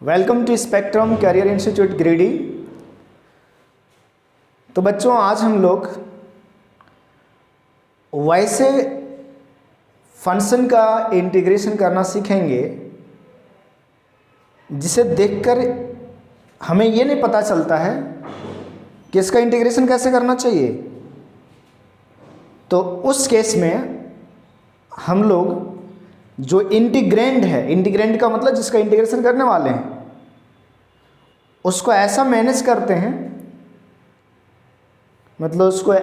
Welcome to spectrum career institute grady. तो बच्चों, आज हम लोग वैसे फंक्शन का इंटीग्रेशन करना सीखेंगे जिसे देखकर हमें ये नहीं पता चलता है कि इसका इंटीग्रेशन कैसे करना चाहिए। तो उस केस में हम लोग जो इंटीग्रेंड है, इंटीग्रेंड का मतलब जिसका इंटीग्रेशन करने वाले हैं, उसको ऐसा मैनेज करते हैं, मतलब उसको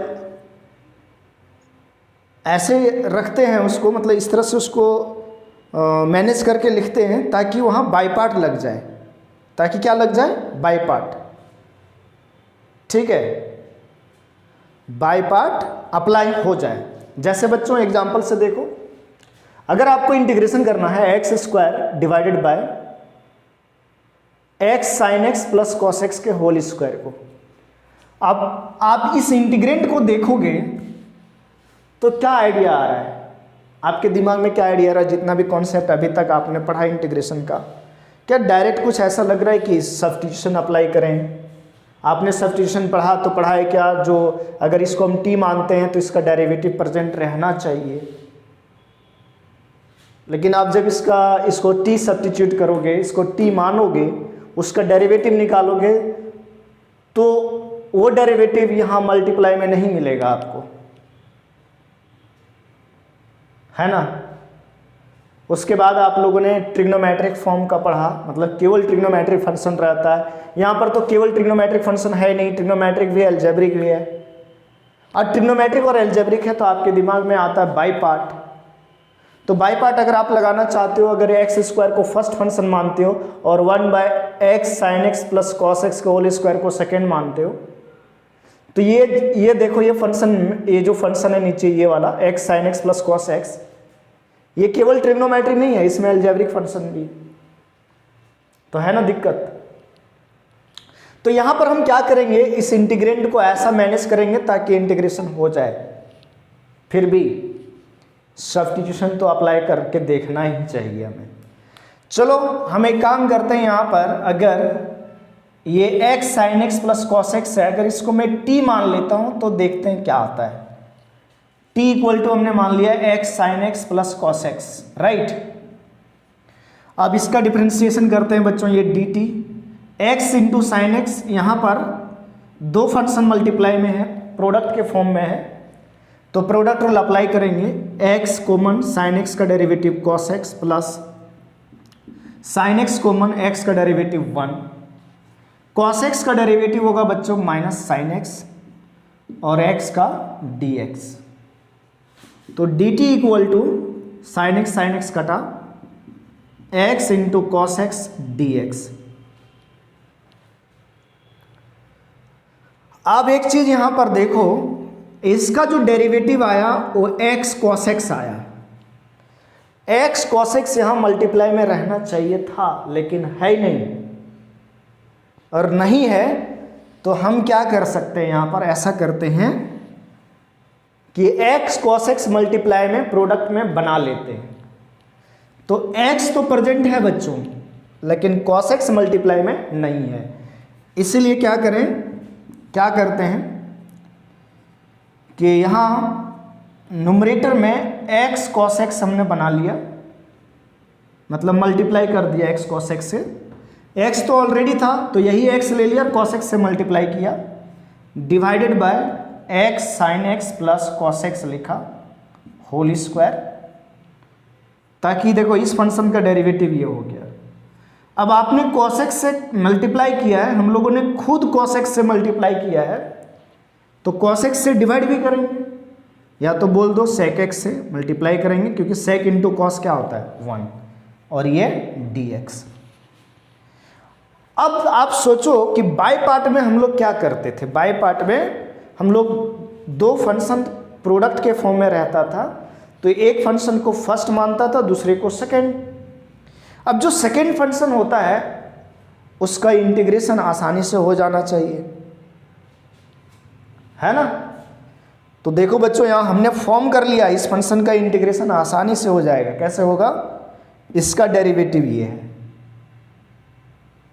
ऐसे रखते हैं उसको, मतलब इस तरह से उसको मैनेज करके लिखते हैं ताकि वहाँ बाई पार्ट लग जाए। ताकि क्या लग जाए? By part. ठीक है, बाई पार्ट अप्लाई हो जाए। जैसे बच्चों एग्जांपल से देखो, अगर आपको इंटीग्रेशन करना है x square divided by x sine x plus cos x के होल स्क्वायर को, अब आप इस इंटीग्रेंड को देखोगे तो क्या आइडिया आ रहा है आपके दिमाग में? क्या आइडिया आ रहा है? जितना भी कॉन्सेप्ट अभी तक आपने पढ़ा इंटीग्रेशन का, क्या डायरेक्ट कुछ ऐसा लग रहा है कि सब्स्टिट्यूशन अप्लाई करें? आपने सब्स्टिट्यूशन पढ़ा तो पढ़ा है क्या, जो अगर इसको हम टी मानते हैं तो इसका डेरिवेटिव प्रेजेंट रहना चाहिए। लेकिन आप जब इसको टी सब्स्टिट्यूट करोगे, इसको टी मानोगे, उसका डेरिवेटिव निकालोगे तो वो डेरिवेटिव यहाँ मल्टीप्लाई में नहीं मिलेगा आपको, है ना। उसके बाद आप लोगों ने ट्रिग्नोमेट्रिक फॉर्म का पढ़ा, मतलब केवल ट्रिग्नोमेट्रिक फंक्शन रहता है। यहाँ पर तो केवल ट्रिग्नोमेट्रिक फंक्शन है नहीं, ट्रिग्नोमेट्रिक भी है, एल्जेब्रिक भी है। और ट्रिग्नोमेट्रिक और एल्जेब्रिक है तो आपके दिमाग में आता है बाई पार्ट। तो बाई पार्ट अगर आप लगाना चाहते हो, अगर एक्स स्क्वायर को फर्स्ट फंक्शन मानते हो और 1/x sign x plus cos x के होल स्क्वायर को सेकेंड मानते हो, तो ये देखो, ये फंक्शन, ये जो फंक्शन है नीचे ये वाला x sine x plus cos x, ये केवल ट्रिग्नोमेट्री नहीं है, इसमें एल्जेब्रिक फंक्शन भी। तो है ना दिक्कत। तो यहां पर हम क्या करेंगे, इस इंटीग्रेंड को ऐसा मैनेज करेंगे ताकि इंटीग्रेशन हो जाए। फिर भी सब्स्टिट्यूशन तो अप्लाई करके देखना ही चाहिए हमें। चलो हम एक काम करते हैं, यहां पर अगर ये x sign x plus cos x है, अगर इसको मैं t मान लेता हूं तो देखते हैं क्या आता है। t इक्वल टू हमने मान लिया x sign x plus cos x, right. अब इसका डिफरेंशिएशन करते हैं बच्चों, ये dt x into sine x, यहां पर दो फंक्शन मल्टीप्लाई में है, प्रोडक्ट के फॉर्म में है, तो प्रोडक्ट रूल अप्लाई करेंगे। x कॉमन साइन एक्स का derivative cos x plus sine x common x का डेरिवेटिव 1, कॉस एक्स का डेरिवेटिव होगा बच्चों माइनस साइन एक्स और x का dx। तो dt equal to sine x कटा x into cos x dx। अब एक चीज यहां पर देखो, इसका जो डेरिवेटिव आया वो x cos x आया। x cos x यहां मल्टीप्लाई में रहना चाहिए था, लेकिन है ही नहीं। और नहीं है तो हम क्या कर सकते हैं, यहां पर ऐसा करते हैं कि x cos x मल्टीप्लाई में प्रोडक्ट में बना लेते हैं। तो x तो प्रेजेंट है बच्चों, लेकिन cos x मल्टीप्लाई में नहीं है। इसीलिए क्या करते हैं कि यहाँ न्यूमरेटर में x cos x हमने बना लिया, मतलब मल्टीप्लाई कर दिया x cos x से। x तो ऑलरेडी था तो यही x ले लिया, cos x से मल्टीप्लाई किया, divided by x sine x plus cos x लिखा होल स्क्वायर, ताकि देखो इस फंक्शन का डेरिवेटिव ये हो गया। अब आपने cos x से मल्टीप्लाई किया है, हम लोगों ने खुद cos x से मल्टीप्लाई किया है, तो cos x से डिवाइड भी करेंगे, या तो बोल दो sec x से मल्टीप्लाई करेंगे, क्योंकि sec इंटू कॉस क्या होता है 1, और ये dx। अब आप सोचो कि बाई पार्ट में हम लोग क्या करते थे। बाई पार्ट में हम लोग दो फंक्शन प्रोडक्ट के फॉर्म में रहता था, तो एक फंक्शन को फर्स्ट मानता था, दूसरे को सेकेंड। अब जो सेकेंड फंक्शन होता है उसका इंटीग्रेशन आसानी से हो जाना चाहिए, है ना। तो देखो बच्चों, यहां हमने फॉर्म कर लिया, इस फंक्शन का इंटीग्रेशन आसानी से हो जाएगा। कैसे होगा? इसका डेरिवेटिव ये है,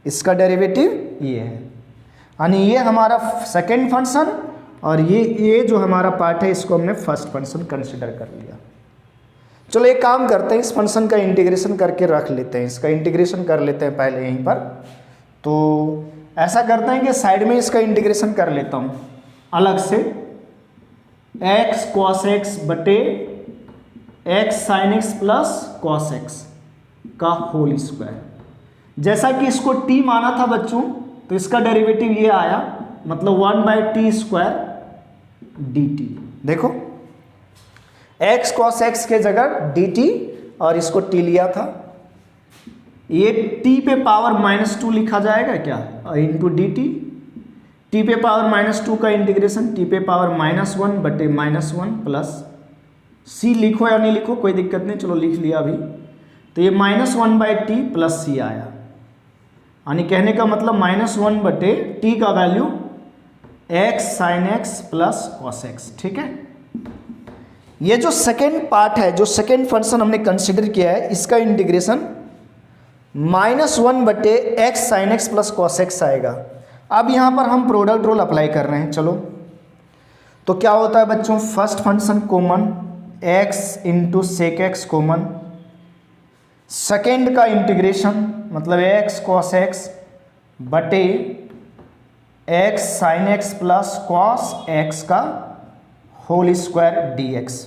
इसका डेरिवेटिव ये है, यानी ये हमारा सेकेंड फंक्शन और ये जो हमारा पार्ट है इसको हमने फर्स्ट फंक्शन कंसिडर कर लिया। चलो एक काम करते हैं, इस फंक्शन का इंटीग्रेशन करके रख लेते हैं, इसका इंटीग्रेशन कर लेते हैं पहले यहीं पर। तो ऐसा करते हैं कि साइड में इसका इंटीग्रेशन कर लेता हूँ अलग से, x cos x बटे x sin x plus cos x का होल स्क्वायर। जैसा कि इसको t माना था बच्चों, तो इसका डेरिवेटिव ये आया, मतलब 1/t² dt। देखो x cos x के जगह dt और इसको t लिया था, ये t पे पावर -2 लिखा जाएगा क्या, इंटू dt। t पे पावर -2 का इंटीग्रेशन t पे पावर -1 बटे -1 प्लस c, लिखो या नहीं लिखो कोई दिक्कत नहीं, चलो लिख लिया अभी। तो ये -1/t प्लस c आया, यानी कहने का मतलब -1 बटे t का value x sin x plus cos x। ठीक है, ये जो सेकेंड पार्ट है, जो सेकेंड फंक्शन हमने कंसिडर किया है, इसका इंटीग्रेशन -1 बटे x sin x plus cos x आएगा। अब यहाँ पर हम प्रोडक्ट रूल अप्लाई कर रहे हैं। चलो तो क्या होता है बच्चों, first function common x into sec x common, second का इंटीग्रेशन मतलब x cos x बटे x sin x plus cos x का whole square dx।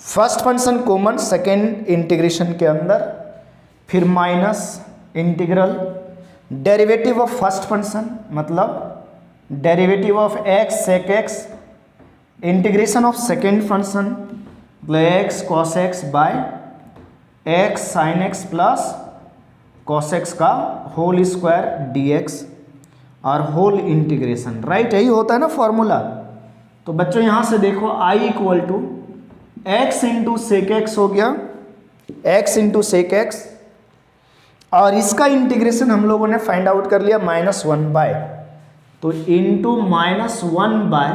First function common second integration के अंदर, फिर minus integral derivative of first function मतलब derivative of x sec x, integration of second function मतलब x cos x by x sin x plus cos x का whole square dx और whole integration. Right, यही होता है ना formula. तो बच्चों यहां से देखो I equal to x into sec x हो गया, x इंटू सेक एक्स, और इसका इंटीग्रेशन हम लोगों ने फाइंड आउट कर लिया -1 बाय, तो into -1 by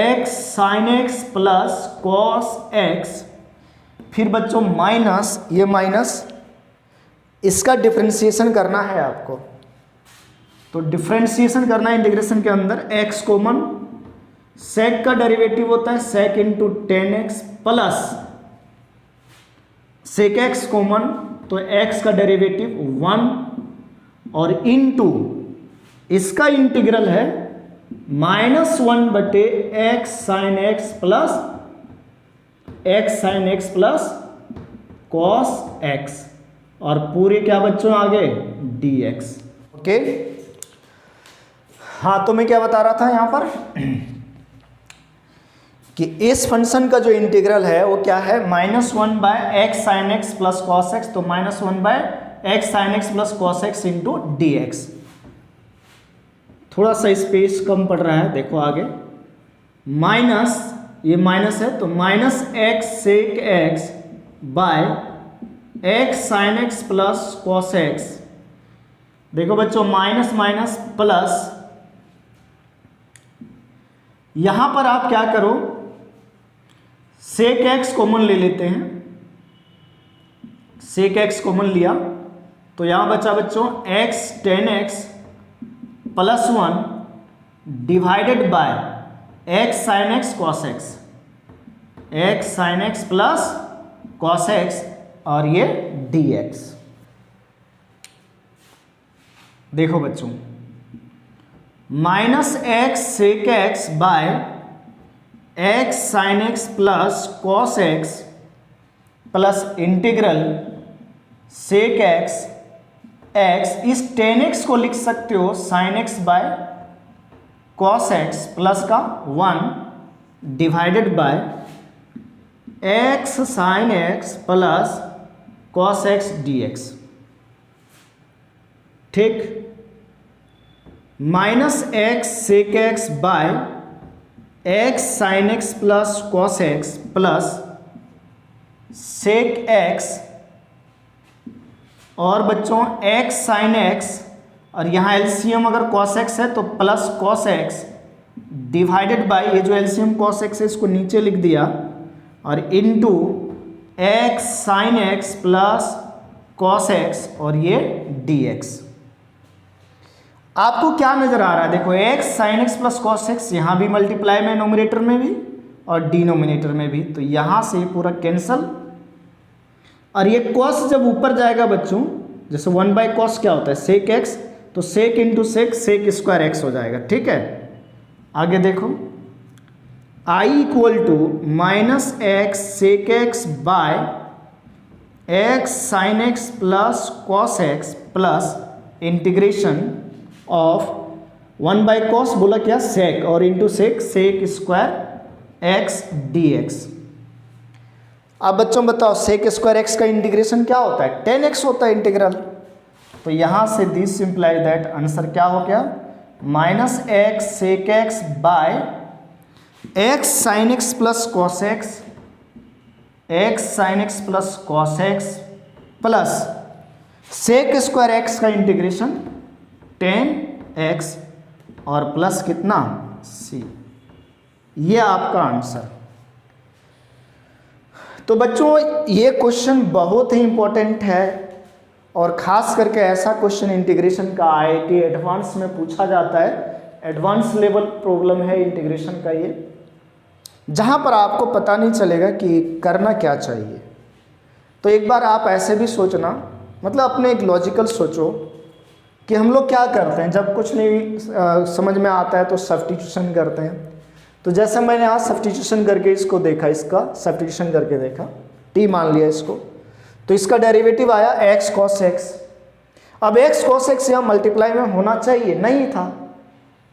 x sin x plus cos x, फिर बच्चों माइनस, ये माइनस, इसका डिफ्रेंशिएशन करना है आपको। तो डिफ्रेंशिएशन करना है इंटीग्रेशन के अंदर, x कॉमन, सेक का डेरिवेटिव होता है sec into 10x plus sec x common, तो x का डेरिवेटिव 1 और इंटू इसका इंटीग्रल है -1 बटे x sin x plus cos x, और पूरे क्या बच्चों आगे dx। ओके, हाँ तो मैं क्या बता रहा था यहां पर कि इस फंक्शन का जो इंटीग्रल है वो क्या है, -1 by x sin x plus cos x, तो -1 by x sin x plus cos x into dx। थोड़ा सा स्पेस कम पड़ रहा है, देखो आगे माइनस, ये माइनस है तो -x sec x by x sin x plus cos x। देखो बच्चों माइनस माइनस प्लस, यहां पर आप क्या करो, सेक एक्स कॉमन ले लेते हैं, सेक एक्स कॉमन लिया तो यहां बचा बच्चों x 10x plus 1 divided by x sin x cos x, x sin x plus cos x और ये dx। देखो बच्चों -x sec x by x sin x plus cos x plus integral sec x, इस 10x को लिख सकते हो sin x बाय cos x प्लस का 1 divided by x sin x plus cos x dx। ठीक, -x sec x by x sin x plus cos x plus sec x, और बच्चों x sin x, और यहाँ एलसीएम अगर cos x है तो plus cos x divided by, ये जो एलसीएम cos x है इसको नीचे लिख दिया, और into x sin x plus cos x और ये dx। आपको क्या नजर आ रहा है, देखो x sin x plus cos x यहां भी मल्टीप्लाई में नोमिनेटर में भी और डिनोमिनेटर में भी, तो यहां से पूरा कैंसल। और ये cos जब ऊपर जाएगा बच्चों, जैसे 1/cos क्या होता है sec x, तो sec into sec sec² x हो जाएगा। ठीक है, आगे देखो I equal to minus x sec x by x sine x plus cos x plus integration of 1/cos बोला क्या sec और into sec sec² x dx। अब बच्चों बताओ sec² x का इंटीग्रेशन क्या होता है, 10x होता है इंटीग्रल। तो यहां से दिस इंप्लाई दैट आंसर क्या हो गया, minus x sec x by x sine x plus cos x, x sine x plus cos x plus sec² x का इंटीग्रेशन 10x और प्लस कितना c। ये आपका आंसर। तो बच्चों ये क्वेश्चन बहुत ही इंपॉर्टेंट है और खास करके ऐसा क्वेश्चन इंटीग्रेशन का IIT एडवांस में पूछा जाता है। एडवांस लेवल प्रॉब्लम है इंटीग्रेशन का ये, जहां पर आपको पता नहीं चलेगा कि करना क्या चाहिए। तो एक बार आप ऐसे भी सोचना, मतलब अपने एक लॉजिकल सोचो कि हम लोग क्या करते हैं जब कुछ नहीं समझ में आता है तो सब्स्टिट्यूशन करते हैं। तो जैसे मैंने आज सब्स्टिट्यूशन करके इसको देखा, इसका सब्स्टिट्यूशन करके देखा, t मान लिया इसको, तो इसका डेरिवेटिव आया x cos x। अब x cos x यहाँ मल्टीप्लाई में होना चाहिए, नहीं था,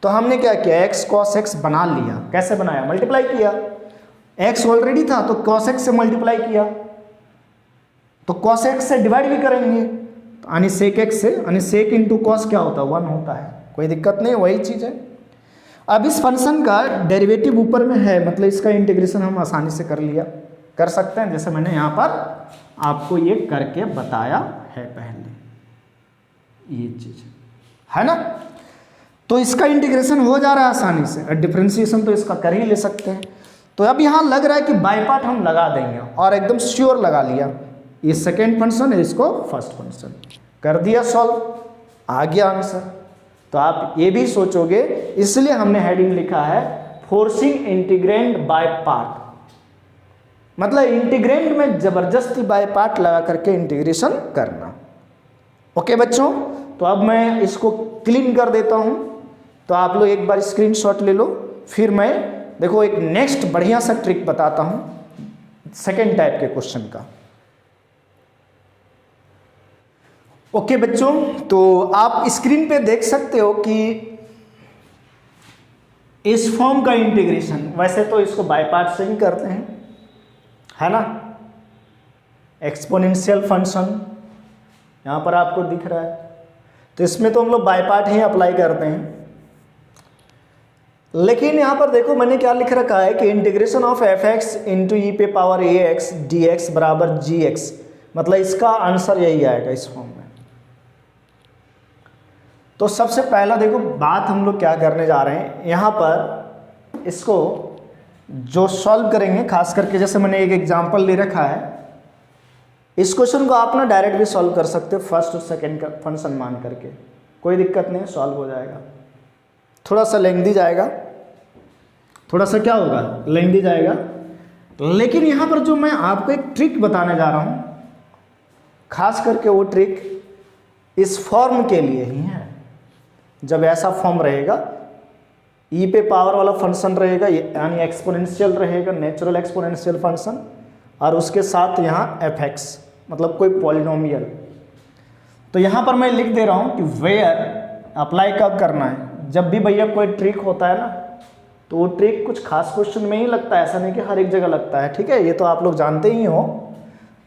तो हमने क्या किया x cos x बना लिया। कैसे बनाया, मल्टीप्लाई किया, x ऑलरेडी था तो cos x से मल्टीप्लाई किया, तो cos x से डिवाइड भी करेंगे, तो यानी sec x से, यानी sec इंटू cos क्या होता है 1 होता है, कोई दिक्कत नहीं, वही चीज़ है। अब इस फंक्शन का डेरिवेटिव ऊपर में है, मतलब इसका इंटीग्रेशन हम आसानी से कर सकते हैं, जैसे मैंने यहाँ पर आपको ये करके बताया है पहले, ये चीज है ना। तो इसका इंटीग्रेशन हो जा रहा है आसानी से, और डिफरेंशिएशन तो इसका कर ही ले सकते हैं। तो अब यहाँ लग रहा है कि बाय पार्ट हम लगा देंगे और एकदम श्योर लगा लिया, ये सेकेंड फंक्शन है, इसको फर्स्ट फंक्शन कर दिया, सॉल्व, आ गया आंसर। तो आप ये भी सोचोगे, इसलिए हमने हेडिंग लिखा है फोर्सिंग इंटीग्रेंड बाय पार्ट, मतलब इंटीग्रेंड में जबरदस्ती बाय पार्ट लगा करके इंटीग्रेशन करना। ओके बच्चों, तो अब मैं इसको क्लीन कर देता हूं, तो आप लोग एक बार स्क्रीनशॉट ले लो, फिर मैं देखो एक नेक्स्ट बढ़िया सा ट्रिक बताता हूं सेकेंड टाइप के क्वेश्चन का। ओके बच्चों, तो आप स्क्रीन पे देख सकते हो कि इस फॉर्म का इंटीग्रेशन, वैसे तो इसको बाय पार्ट से ही करते हैं, है ना। एक्सपोनेंशियल फंक्शन यहाँ पर आपको दिख रहा है, तो इसमें तो हम लोग बाय पार्ट ही अप्लाई करते हैं। लेकिन यहाँ पर देखो मैंने क्या लिख रखा है कि इंटीग्रेशन ऑफ fx इंटू ई पे पावर ax dx बराबर gx, मतलब इसका आंसर यही आएगा इस फॉर्म में। तो सबसे पहला देखो बात हम लोग क्या करने जा रहे हैं, यहाँ पर इसको जो सॉल्व करेंगे, खास करके जैसे मैंने एक एग्जांपल ले रखा है, इस क्वेश्चन को आप ना डायरेक्ट भी सॉल्व कर सकते हो फर्स्ट और सेकंड का फंक्शन मान करके, कोई दिक्कत नहीं, सॉल्व हो जाएगा। थोड़ा सा लेंथी जाएगा, थोड़ा सा क्या होगा, लेंथी जाएगा, लेकिन यहाँ पर जो मैं आपको एक ट्रिक बताने जा रहा हूँ, खास करके वो ट्रिक इस फॉर्म के लिए ही है। जब ऐसा फॉर्म रहेगा, ई पे पावर वाला फंक्शन रहेगा, यानी एक्सपोनेंशियल रहेगा, नेचुरल एक्सपोनेंशियल फंक्शन, और उसके साथ यहाँ fx, मतलब कोई पॉलिनोमियल। तो यहाँ पर मैं लिख दे रहा हूँ कि वेयर अप्लाई कब करना है, जब भी भैया कोई ट्रिक होता है ना, तो वो ट्रिक कुछ खास क्वेश्चन में ही लगता है, ऐसा नहीं कि हर एक जगह लगता है, ठीक है, ये तो आप लोग kannते ही हो।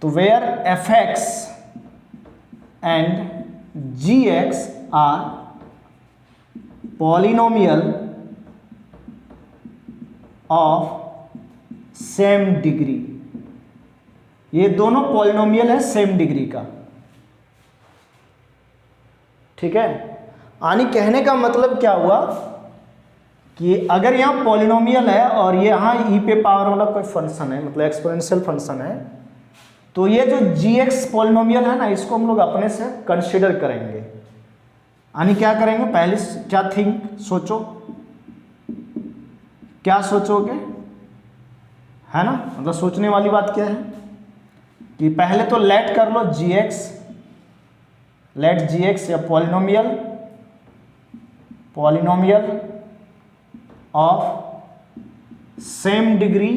तो where fx and gx are polynomial of same degree, ये दोनों पॉलिनोमियल है सेम डिग्री का, ठीक है। यानी कहने का मतलब क्या हुआ कि अगर यहाँ पॉलिनोमियल है और ये यहाँ ई पे पावर वाला कोई फंक्शन है, मतलब एक्सपोनेंशियल फंक्शन है, तो ये जो gx पॉलिनोमियल है ना, इसको हम लोग अपने से कंसिडर करेंगे। यानी क्या करेंगे, पहले क्या सोचो, क्या सोचोगे, है ना, मतलब सोचने वाली बात क्या है कि पहले तो लेट कर लो लेट gx या polynomial of same degree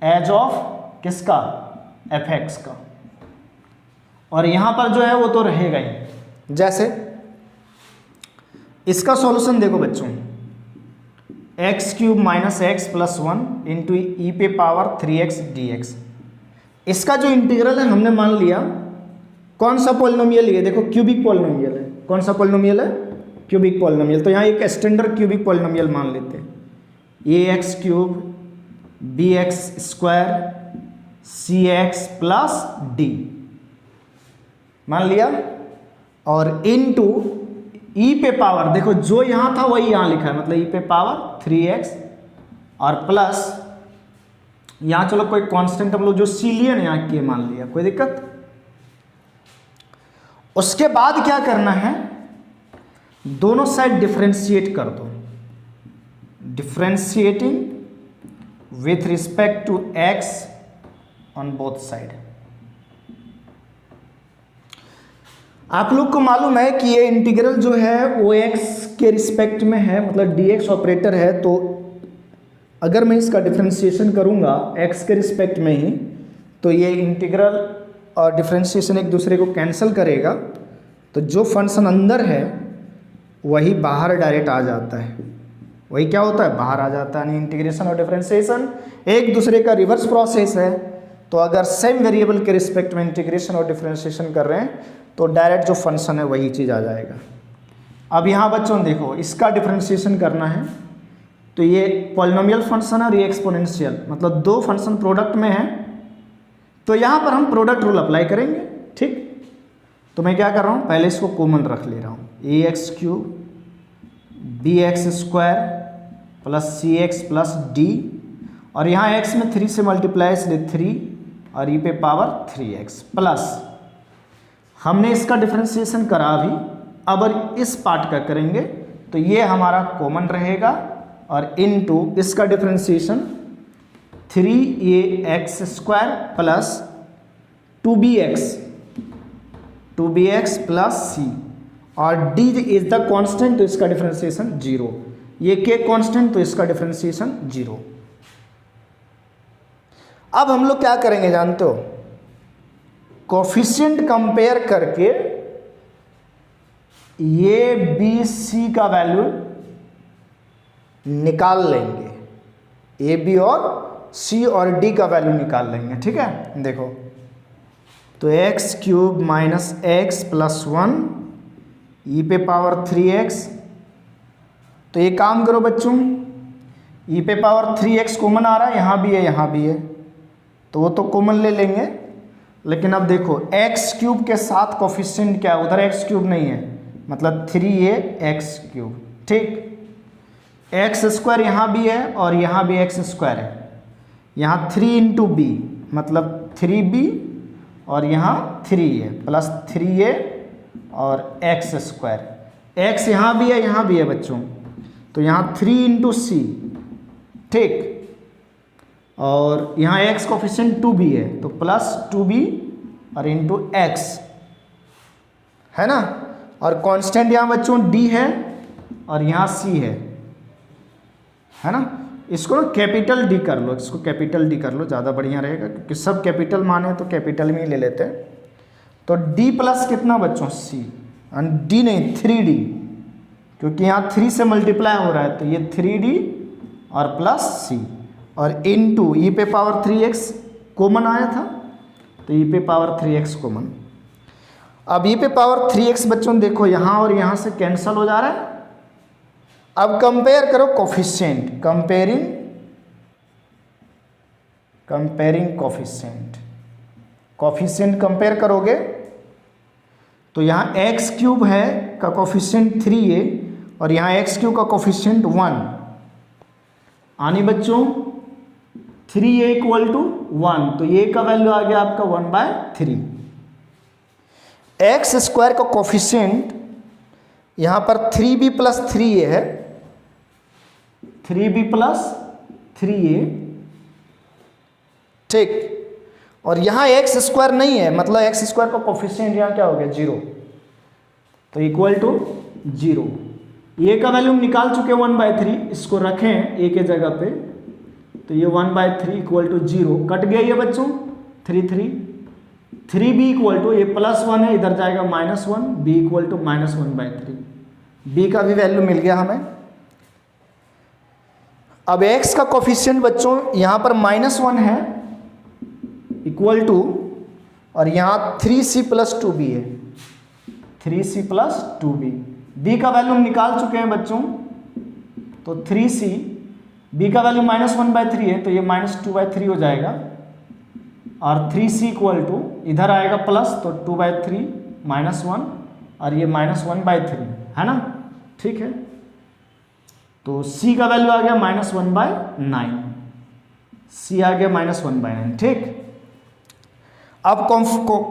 as of किसका, fx का। और यहां पर जो है वो तो रहेगा ही। जैसे इसका सॉल्यूशन देखो बच्चों, x³ - x + 1 इंटू ई पे पावर 3x dx। इसका जो इंटीग्रल है हमने मान लिया कौन सा पॉलिनोमियल, ये देखो क्यूबिक पॉलिनोमियल है। कौन सा पॉलिनोमियल है, क्यूबिक पॉलिनोमियल। तो यहाँ एक स्टैंडर्ड क्यूबिक पॉलिनोमियल मान लेते हैं, ax³ bx² cx + d मान लिया। और इनटू ई पे पावर, देखो जो यहाँ था वही यहाँ लिखा है, मतलब ई पे पावर 3x और प्लस यहाँ चलो कोई कांस्टेंट हम लोग जो सीलियन यहाँ के मान लिया, कोई दिक्कत। उसके बाद क्या करना है, दोनों साइड डिफरेंशिएट कर दो, differentiating with respect to x on both side. आप लोग को मालूम है कि ये इंटीग्रल जो है वो x के रिस्पेक्ट में है, मतलब dx ऑपरेटर है। तो अगर मैं इसका डिफरेंशिएशन करूंगा x के रिस्पेक्ट में ही, तो ये इंटीग्रल और डिफरेंशिएशन एक दूसरे को कैंसिल करेगा। तो जो फंक्शन अंदर है वही बाहर डायरेक्ट आ जाता है, वही क्या होता है, बाहर आ जाता है। यानी इंटीग्रेशन और डिफरेंशिएशन एक दूसरे का रिवर्स प्रोसेस है। तो अगर सेम वेरिएबल के रिस्पेक्ट में इंटीग्रेशन और डिफरेंशिएशन कर रहे हैं तो डायरेक्ट जो फंक्शन है वही चीज़ आ जाएगा। अब यहाँ बच्चों देखो इसका डिफरेंशिएशन करना है, तो ये पॉलिनोमियल फंक्शन और ये एक्सपोनेंशियल, मतलब दो फंक्शन प्रोडक्ट में है। तो यहाँ पर हम प्रोडक्ट रूल अप्लाई करेंगे, ठीक। तो मैं क्या कर रहा हूँ, पहले इसको कॉमन रख ले रहा हूँ, ax³ bx² + cx + d। और यहाँ x में 3 से मल्टीप्लाई इसलिए 3 और e पे पावर 3x प्लस, हमने इसका डिफरेंशिएशन करा अभी, अब इस पार्ट का करेंगे तो ये हमारा कॉमन रहेगा। और इनटू इसका डिफरेंशिएशन 3ax² + 2bx + c और d इज द कांस्टेंट, तो इसका डिफरेंशिएशन 0। ये k कांस्टेंट, तो इसका डिफरेंशिएशन 0। अब हम लोग क्या करेंगे जानते हो, कोफिशिएंट कंपेयर करके ये बी सी का वैल्यू निकाल लेंगे, ए बी और सी और डी का वैल्यू निकाल लेंगे, ठीक है। देखो तो x³ - x + 1 ई पे पावर 3x। तो ये काम करो बच्चों, ई पे पावर 3x कॉमन आ रहा है, यहाँ भी है यहाँ भी है, तो वो तो कॉमन ले लेंगे। लेकिन अब देखो x³ के साथ कोफिशिएंट क्या है, उधर x³ नहीं है, मतलब 3ax³, ठीक। x² यहाँ भी है और यहाँ भी x² है, यहाँ 3 × b मतलब 3b और यहाँ 3 है प्लस 3a और x²। x यहाँ भी है यहाँ भी है बच्चों, तो यहाँ 3 × c, ठीक। और यहाँ x कोफिशिएंट 2b है तो प्लस 2b और इंटू x, है ना। और कांस्टेंट यहाँ बच्चों d है और यहाँ c है ना। इसको ना कैपिटल D कर लो, इसको कैपिटल D कर लो, ज़्यादा बढ़िया रहेगा, क्योंकि सब कैपिटल माने तो कैपिटल में ही ले लेते हैं। तो D प्लस कितना बच्चों C, और D नहीं 3D, क्योंकि यहाँ 3 से मल्टीप्लाई हो रहा है, तो ये 3D और प्लस C और इनटू ई पे पावर 3x कॉमन आया था, तो ई पे पावर 3x कॉमन। अब ई पे पावर 3x बच्चों देखो यहाँ और यहाँ से कैंसल हो जा रहा है। अब कंपेयर करो कोफिशिएंट, कंपेयरिंग कोफिशिएंट कंपेयर करोगे तो यहाँ x³ है का कोफिशिएंट 3a और यहाँ x³ का कोफिशिएंट 1, यानी बच्चों 3a इक्वल टू 1, तो a का वैल्यू आ गया आपका 1/3। एक्स स्क्वायर का कोफिशिएंट यहाँ पर 3b प्लस 3a है, 3b प्लस 3a, ठीक। और यहाँ एक्स स्क्वायर नहीं है, मतलब एक्स स्क्वायर का कोफिशिएंट यहाँ क्या हो गया 0, तो इक्वल टू 0। ए का वैल्यू हम निकाल चुके 1/3, इसको रखें ए के जगह पे, तो ये 1/3 इक्वल टू 0 कट गया ये बच्चों, 3b इक्वल टू, ये +1 है इधर जाएगा -1, b इक्वल टू -1/3, b का भी वैल्यू मिल गया हमें। अब x का कोफिशिएंट बच्चों यहाँ पर -1 है इक्वल टू, और यहाँ 3c + 2b है, 3c + 2b, b का वैल्यू हम निकाल चुके हैं बच्चों, तो 3c, b का वैल्यू -1/3 है, तो ये -2/3 हो जाएगा, और 3c इक्वल टू इधर आएगा प्लस, तो 2/3 -1, और ये -1/3 है ना, ठीक है। तो c का वैल्यू आ गया -1/9, c आ गया -1/9, ठीक। अब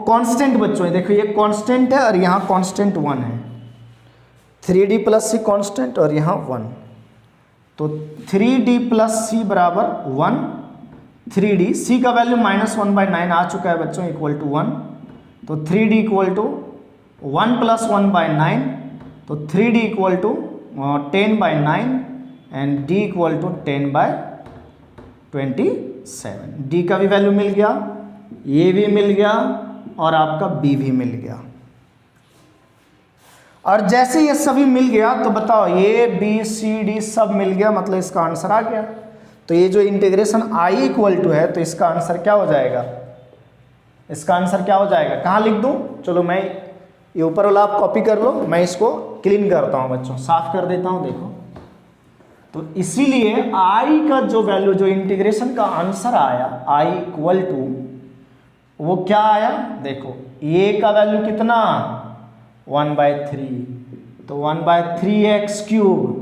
कांस्टेंट बच्चों है, देखो ये कांस्टेंट है और यहाँ कांस्टेंट 1 है, 3d + c कांस्टेंट और यहाँ 1, तो 3d + c बराबर 1, 3d, c का वैल्यू -1/9 आ चुका है बच्चों इक्वल टू 1, तो 3d इक्वल टू 1 + 1/9, तो 3d equal to 10/9 and d equal to 10/27। d का भी वैल्यू मिल गया, ये भी मिल गया, और आपका b भी मिल गया। और जैसे ये सभी मिल गया तो बताओ a b c d सब मिल गया, मतलब इसका आंसर आ गया। तो ये जो इंटीग्रेशन i इक्वल टू है, तो इसका आंसर क्या हो जाएगा, इसका आंसर क्या हो जाएगा, कहाँ लिख दूँ, चलो मैं ये ऊपर वाला आप कॉपी कर लो, मैं इसको क्लीन करता हूँ बच्चों, साफ कर देता हूँ, देखो। तो इसीलिए i का जो वैल्यू, जो इंटीग्रेशन का आंसर आया i इक्वल टू, वो क्या आया, देखो a का वैल्यू कितना 1/3, तो 1/3x³,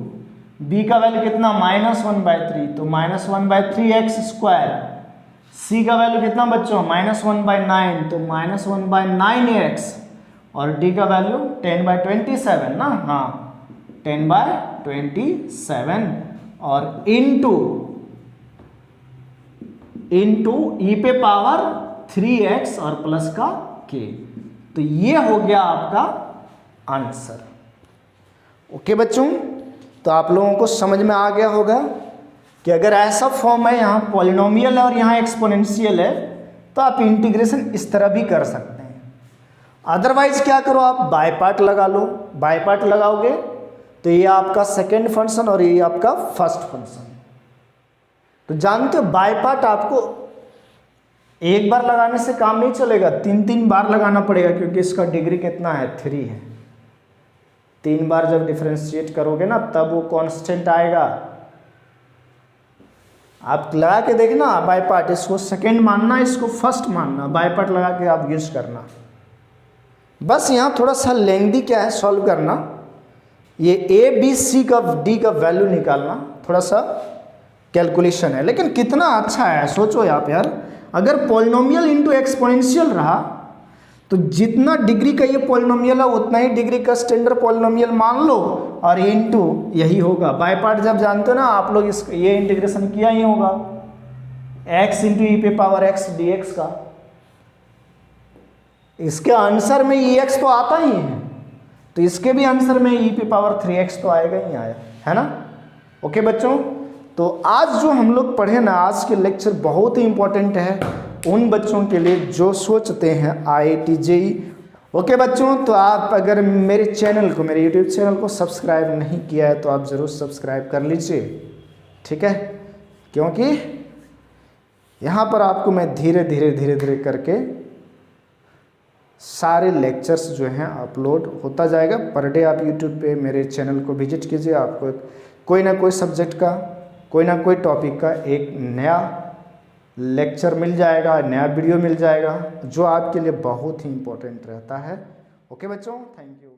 b का वैल्यू कितना -1/3, तो -1/3x², c का वैल्यू कितना बच्चों -1/9, तो -1/9x, और d का वैल्यू 10/27 ना, हाँ 10/27, और इनटू e⁻³ 3x और प्लस का k, तो ये हो गया आपका आंसर। ओके बच्चों, तो आप लोगों को समझ में आ गया होगा कि अगर ऐसा फॉर्म है, यहाँ पॉलिनोमियल है और यहाँ एक्सपोनेंशियल है, तो आप इंटीग्रेशन इस तरह भी कर सकते हैं। अदरवाइज क्या करो, आप बाय पार्ट लगा लो, बाय पार्ट लगाओगे तो ये आपका सेकेंड फंक्शन और ये आपका फर्स्ट फंक्शन। तो जानते हो बाय पार्ट आपको एक बार लगाने से काम नहीं चलेगा, 3 बार लगाना पड़ेगा, क्योंकि इसका डिग्री कितना है 3 है। 3 बार जब डिफरेंशिएट करोगे ना, तब वो कांस्टेंट आएगा। आप लगा के देखना बाय पार्ट, इसको सेकेंड मानना, इसको फर्स्ट मानना, बाय पार्ट लगा के आप यूज करना। बस यहाँ थोड़ा सा लेंथी क्या है सॉल्व करना, ये a b c का d का वैल्यू निकालना, थोड़ा सा कैलकुलेशन है, लेकिन कितना अच्छा है सोचो आप यार। अगर पॉलिनोमियल इंटू एक्सपोनेंशियल रहा, तो जितना डिग्री का ये पॉलिनोमियल है उतना ही डिग्री का स्टैंडर्ड पॉलिनोमियल मान लो, और इंटू यही होगा। बाय पार्ट जब जानते हो ना आप लोग, इस ये इंटीग्रेशन किया ही होगा, x इंटू e⁻x dx का। इसके आंसर में ex तो आता ही है, तो इसके भी आंसर में e⁻3x तो आएगा ही आया, है ना। ओके बच्चों, तो आज जो हम लोग पढ़े ना, आज के लेक्चर बहुत ही इंपॉर्टेंट है उन बच्चों के लिए जो सोचते हैं IIT JEE। ओके बच्चों, तो आप अगर मेरे चैनल को, मेरे YouTube चैनल को सब्सक्राइब नहीं किया है तो आप ज़रूर सब्सक्राइब कर लीजिए, ठीक है, क्योंकि यहाँ पर आपको मैं धीरे धीरे करके सारे लेक्चर्स जो हैं अपलोड होता जाएगा। पर डे आप YouTube पे मेरे चैनल को विजिट कीजिए, आपको कोई ना कोई सब्जेक्ट का, कोई ना कोई टॉपिक का एक नया लेक्चर मिल जाएगा, नया वीडियो मिल जाएगा, जो आपके लिए बहुत ही इम्पोर्टेंट रहता है। ओके बच्चों, थैंक यू।